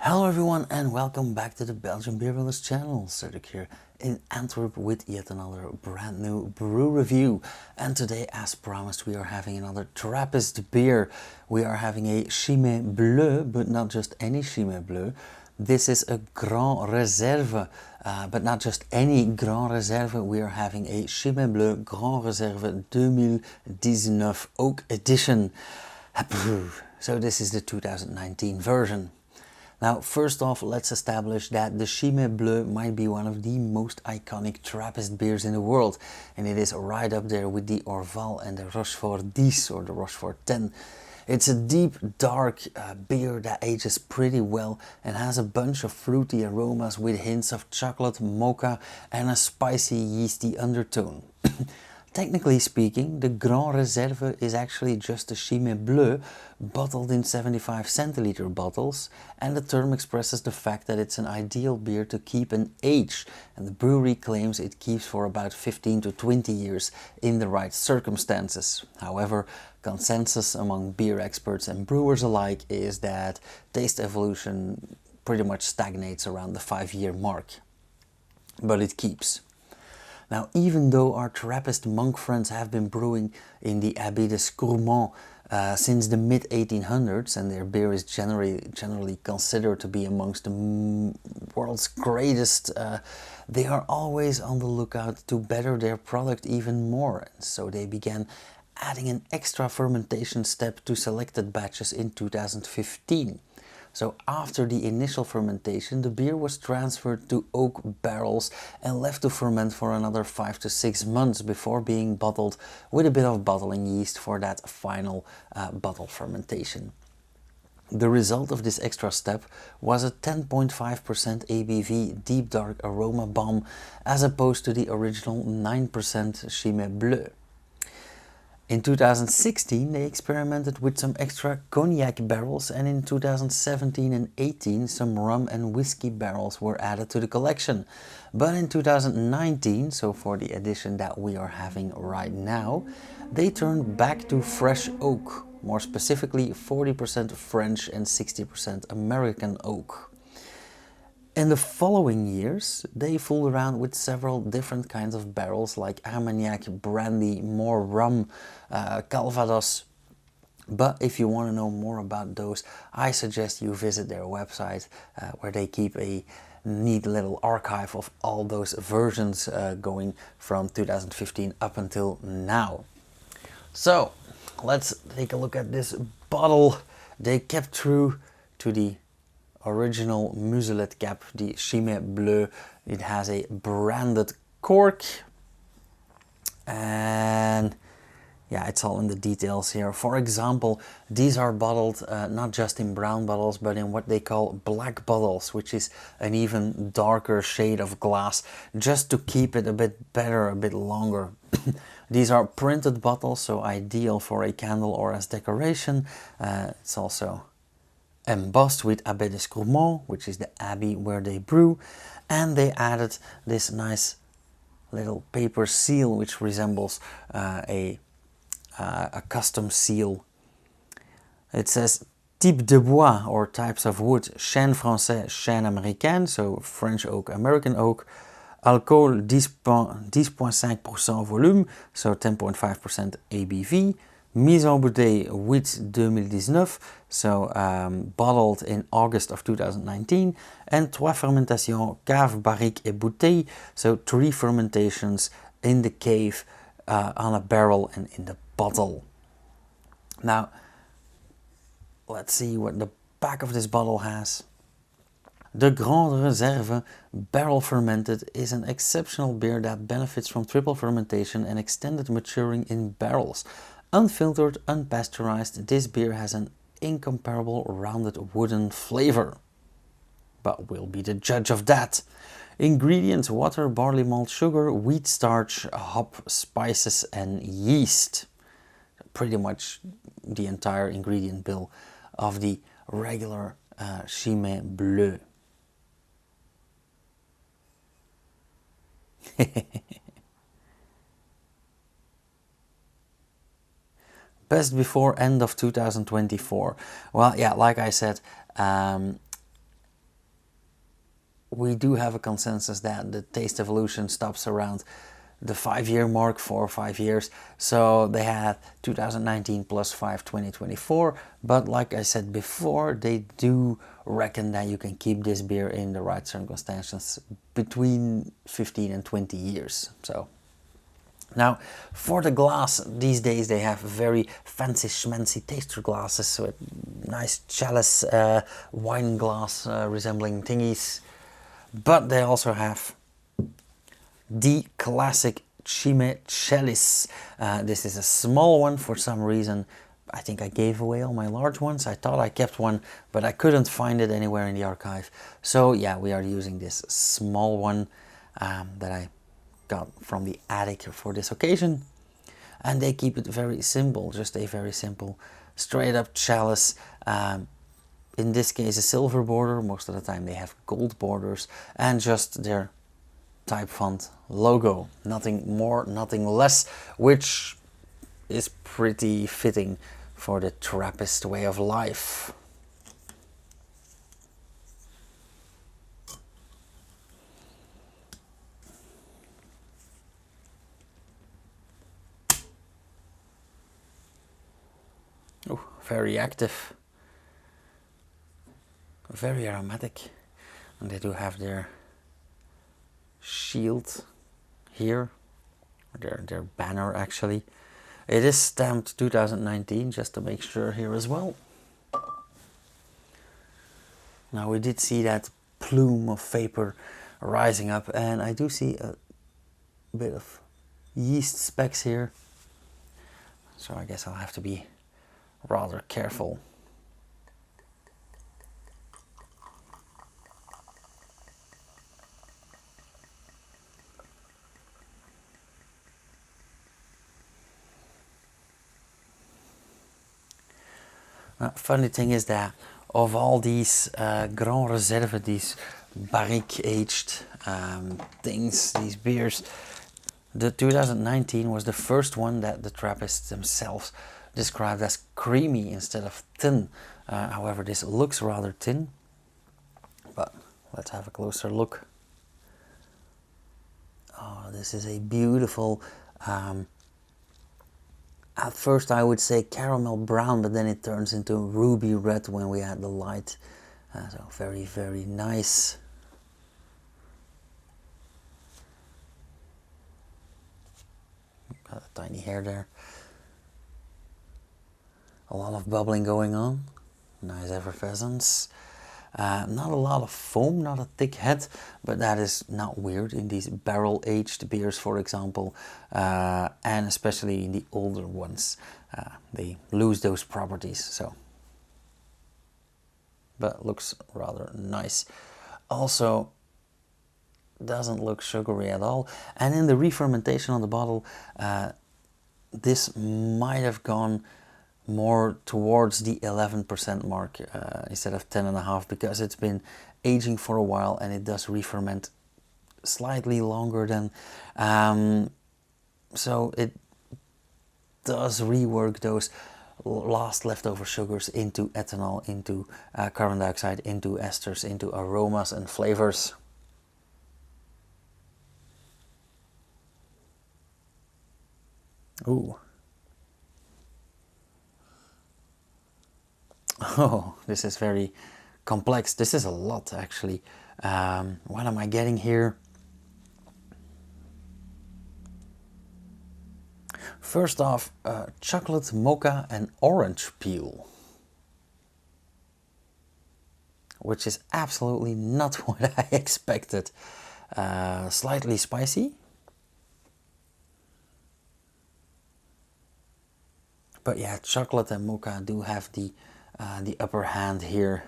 Hello everyone and welcome back to the Belgian Beer Brothers channel. Cedric here in Antwerp with yet another brand new brew review. And today, as promised, we are having another Trappist beer. We are having a Chimay Bleu, but not just any Chimay Bleu. This is a Grand Réserve, but not just any Grand Réserve. We are having a Chimay Bleu Grand Réserve 2019 Oak Edition. So this is the 2019 version. Now, first off, let's establish that the Chimay Bleu might be one of the most iconic Trappist beers in the world, and it is right up there with the Orval and the Rochefort 10 or the Rochefort 10. It's a deep, dark beer that ages pretty well and has a bunch of fruity aromas with hints of chocolate, mocha and a spicy, yeasty undertone. Technically speaking, the Grand Réserve is actually just a Chimay Bleu bottled in 75 centiliter bottles, and the term expresses the fact that it's an ideal beer to keep and age, and the brewery claims it keeps for about 15 to 20 years in the right circumstances. However, consensus among beer experts and brewers alike is that taste evolution pretty much stagnates around the 5-year mark, but it keeps. Now, even though our Trappist monk friends have been brewing in the Abbaye des Gourmands since the mid-1800s, and their beer is generally considered to be amongst the world's greatest, they are always on the lookout to better their product even more. And so they began adding an extra fermentation step to selected batches in 2015. So after the initial fermentation, the beer was transferred to oak barrels and left to ferment for another 5 to 6 months before being bottled with a bit of bottling yeast for that final bottle fermentation. The result of this extra step was a 10.5% ABV deep dark aroma bomb as opposed to the original 9% Chimay Bleu. In 2016 they experimented with some extra cognac barrels, and in 2017 and 18 some rum and whiskey barrels were added to the collection. But in 2019, so for the edition that we are having right now, they turned back to fresh oak, more specifically 40% French and 60% American oak. In the following years, they fooled around with several different kinds of barrels like Armagnac, brandy, more rum, Calvados. But if you want to know more about those, I suggest you visit their website where they keep a neat little archive of all those versions going from 2015 up until now. So let's take a look at this bottle. They kept true to the original muselet cap, the Chimay Bleu. It has a branded cork, and yeah, it's all in the details here. For example, these are bottled not just in brown bottles, but in what they call black bottles, which is an even darker shade of glass, just to keep it a bit better, a bit longer. These are printed bottles, so ideal for a candle or as decoration. It's also embossed with Abbaye des Gourmands, which is the abbey where they brew, and they added this nice little paper seal which resembles a custom seal. It says type de bois, or types of wood, chêne français, chêne américain, so French oak, American oak, alcohol 10.5% volume, so 10.5% ABV, mise en bouteille with 2019, so bottled in August of 2019, and 3 fermentations, cave, barrique et bouteille, so 3 fermentations in the cave, on a barrel and in the bottle. Now, let's see what the back of this bottle has. The Grand Réserve barrel fermented is an exceptional beer that benefits from triple fermentation and extended maturing in barrels. Unfiltered, unpasteurized, this beer has an incomparable rounded wooden flavor. But we'll be the judge of that. Ingredients: water, barley malt, sugar, wheat starch, hop, spices and yeast. Pretty much the entire ingredient bill of the regular Chimay Bleu. Best before end of 2024. Well, yeah, like I said, we do have a consensus that the taste evolution stops around the 5-year mark, 4 or 5 years. So they had 2019 plus 5 2024, but like I said before, they do reckon that you can keep this beer in the right circumstances between 15 and 20 years. So now for the glass, these days they have very fancy schmancy taster glasses with nice chalice wine glass resembling thingies, but they also have the classic Chimay chalice. This is a small one for some reason. I think I gave away all my large ones. I thought I kept one, but I couldn't find it anywhere in the archive. So yeah, we are using this small one that I got from the attic for this occasion. And they keep it very simple, just a very simple straight up chalice. In this case a silver border, most of the time they have gold borders, and just their type font logo, nothing more, nothing less, which is pretty fitting for the Trappist way of life. Oh, very active, very aromatic, and they do have their shield here, their banner actually. It is stamped 2019, just to make sure here as well. Now we did see that plume of vapor rising up, and I do see a bit of yeast specks here, so I guess I'll have to be rather careful. Funny thing is that of all these Grand Réserve, these barrique aged things, these beers, the 2019 was the first one that the Trappists themselves described as creamy instead of thin. However, this looks rather thin, but let's have a closer look. Oh, this is a beautiful, at first I would say caramel brown, but then it turns into ruby red when we add the light. So very, very nice. Got a tiny hair there. A lot of bubbling going on. Nice effervescence. Not a lot of foam, not a thick head, but that is not weird in these barrel-aged beers, for example, and especially in the older ones. They lose those properties, so. But looks rather nice. Also, doesn't look sugary at all. And in the re-fermentation on the bottle, this might have gone more towards the 11% mark instead of 10.5%, because it's been aging for a while and it does re-ferment slightly longer than, so it does rework those last leftover sugars into ethanol, into carbon dioxide, into esters, into aromas and flavors. Ooh. Oh, this is very complex. This is a lot, actually. What am I getting here? First off, chocolate, mocha and orange peel, which is absolutely not what I expected. Slightly spicy, but yeah, chocolate and mocha do have the upper hand here.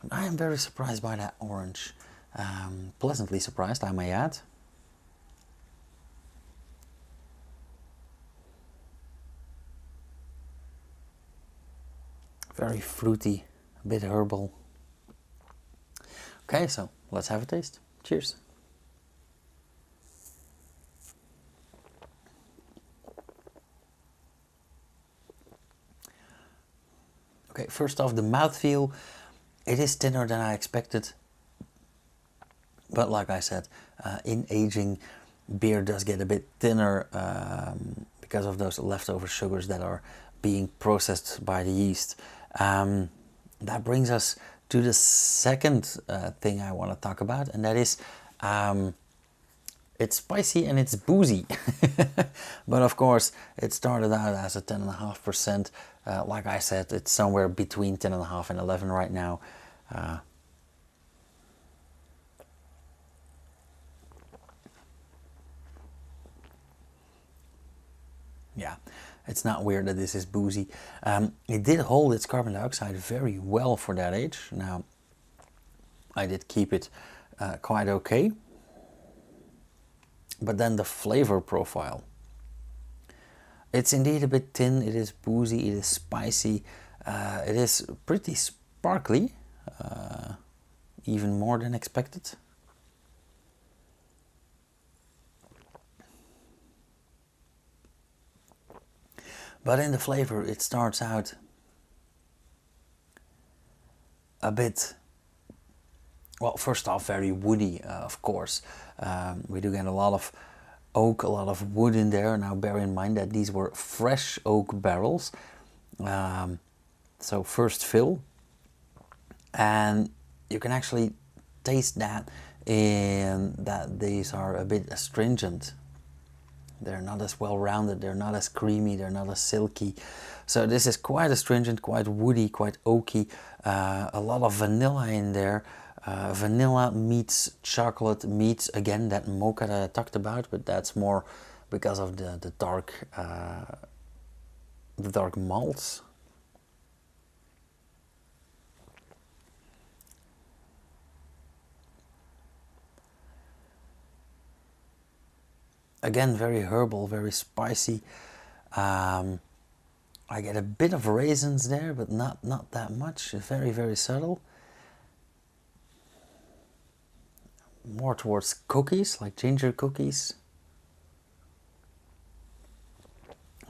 I am very surprised by that orange. Pleasantly surprised, I may add. Very fruity, a bit herbal. Okay, so let's have a taste. Cheers. Okay, first off, the mouthfeel. It is thinner than I expected, but like I said, in aging, beer does get a bit thinner because of those leftover sugars that are being processed by the yeast. That brings us to the second thing I want to talk about, and that is it's spicy and it's boozy. But of course, it started out as a 10.5%. Like I said, it's somewhere between 10.5 and 11 right now. Yeah, it's not weird that this is boozy. It did hold its carbon dioxide very well for that age. Now, I did keep it quite okay. But then the flavor profile. It's indeed a bit thin, it is boozy, it is spicy, it is pretty sparkly, even more than expected. But in the flavor it starts out a bit, well, first off, very woody, of course. We do get a lot of oak, a lot of wood in there. Now bear in mind that these were fresh oak barrels, so first fill, and you can actually taste that in that these are a bit astringent. They're not as well rounded, they're not as creamy, they're not as silky. So this is quite astringent, quite woody, quite oaky, a lot of vanilla in there. Vanilla meets chocolate meets again that mocha that I talked about, but that's more because of the dark malts. Again, very herbal, very spicy. I get a bit of raisins there, but not that much. It's very, very subtle. More towards cookies, like ginger cookies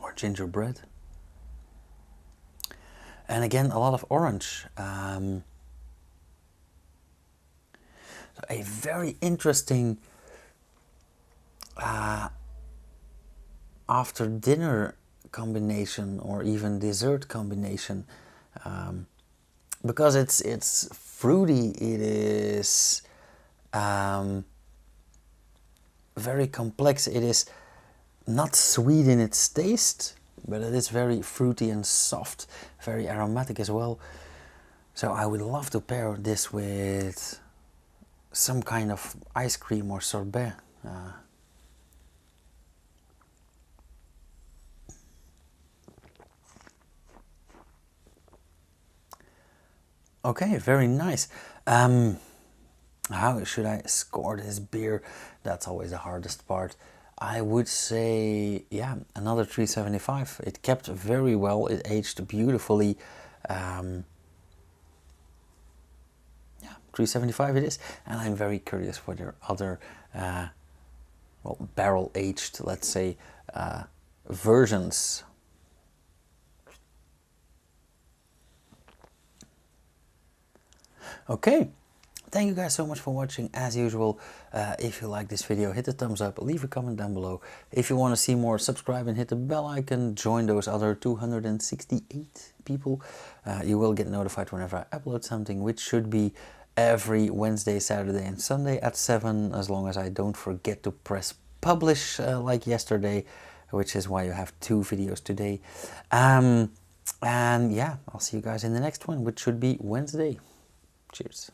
or gingerbread. And again, a lot of orange. So a very interesting after dinner combination or even dessert combination, because it's fruity, it is very complex. It is not sweet in its taste, but it is very fruity and soft, very aromatic as well. So I would love to pair this with some kind of ice cream or sorbet. Okay, very nice. How should I score this beer? That's always the hardest part. I would say, yeah, another 375. It kept very well, it aged beautifully. Yeah, 375 it is. And I'm very curious for their other, well, barrel aged, let's say, versions. Okay, thank you guys so much for watching. As usual, if you like this video, hit the thumbs up, leave a comment down below. If you want to see more, subscribe and hit the bell icon. Join those other 268 people. You will get notified whenever I upload something, which should be every Wednesday, Saturday and Sunday at 7, as long as I don't forget to press publish like yesterday, which is why you have 2 videos today. And yeah, I'll see you guys in the next one, which should be Wednesday. Cheers.